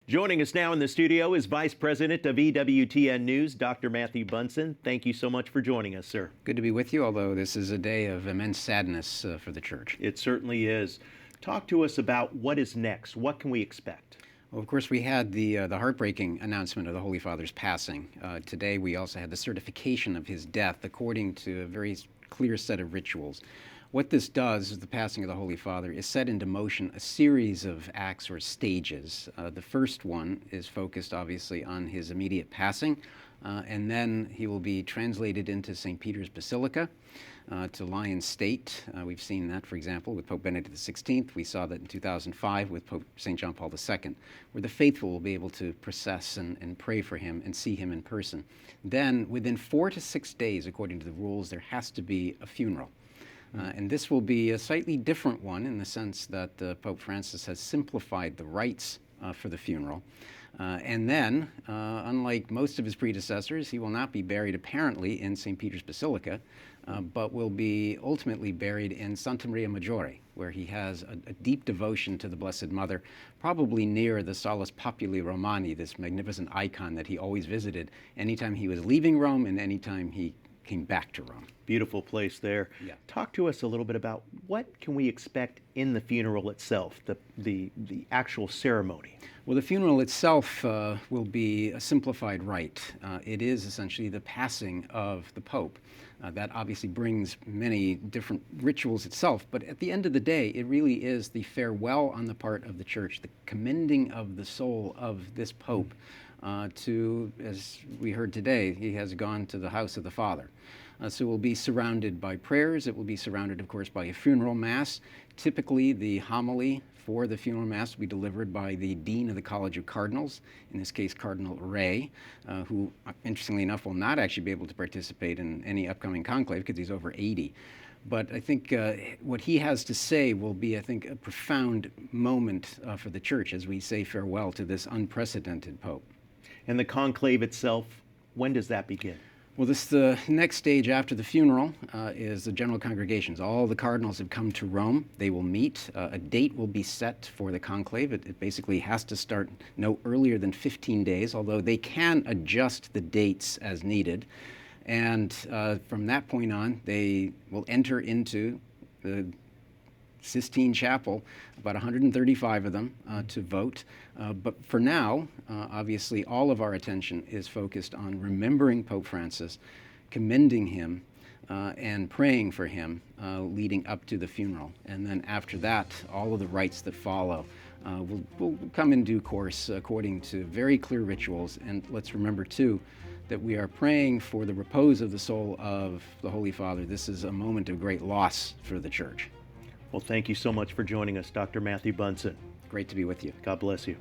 Joining us now in the studio is Vice President of EWTN News, Dr. Matthew Bunson. Thank you so much for joining us, sir. Good to be with you, although this is a day of immense sadness for the church. It certainly is. Talk to us about what is next. What can we expect? Well, of course, we had the heartbreaking announcement of the Holy Father's passing. Today, we also had the certification of his death according to a very clear set of rituals. What this does, the passing of the Holy Father, is set into motion a series of acts or stages. The first one is focused, obviously, on his immediate passing, and then he will be translated into St. Peter's Basilica to lie in state. We've seen that, for example, with Pope Benedict XVI. We saw that in 2005 with Pope St. John Paul II, where the faithful will be able to process and pray for him and see him in person. Then, within 4 to 6 days, according to the rules, there has to be a funeral. And this will be a slightly different one in the sense that Pope Francis has simplified the rites for the funeral. And then, unlike most of his predecessors, he will not be buried apparently in St. Peter's Basilica, but will be ultimately buried in Santa Maria Maggiore, where he has a deep devotion to the Blessed Mother, probably near the Salus Populi Romani, this magnificent icon that he always visited anytime he was leaving Rome and anytime he came back to Rome. Beautiful place there. Yeah. Talk to us a little bit about what can we expect in the funeral itself, the actual ceremony. Well, the funeral itself will be a simplified rite. It is essentially the passing of the Pope. That obviously brings many different rituals itself, but at the end of the day, it really is the farewell on the part of the Church, the commending of the soul of this Pope to, as we heard today, he has gone to the house of the Father. So we'll be surrounded by prayers. It will be surrounded, of course, by a funeral mass. Typically, the homily for the funeral mass will be delivered by the Dean of the College of Cardinals, in this case, Cardinal Ray, who, interestingly enough, will not actually be able to participate in any upcoming conclave because he's over 80. But I think what he has to say will be, I think, a profound moment for the Church as we say farewell to this unprecedented Pope. And the conclave itself, when does that begin? Well, the next stage after the funeral is the general congregations. All the cardinals have come to Rome. They will meet. A date will be set for the conclave. It basically has to start no earlier than 15 days, although they can adjust the dates as needed. And from that point on, they will enter into the Sistine Chapel, about 135 of them, to vote. But for now, obviously, all of our attention is focused on remembering Pope Francis, commending him, and praying for him leading up to the funeral. And then after that, all of the rites that follow will come in due course according to very clear rituals. And let's remember, too, that we are praying for the repose of the soul of the Holy Father. This is a moment of great loss for the Church. Well, thank you so much for joining us, Dr. Matthew Bunson. Great to be with you. God bless you.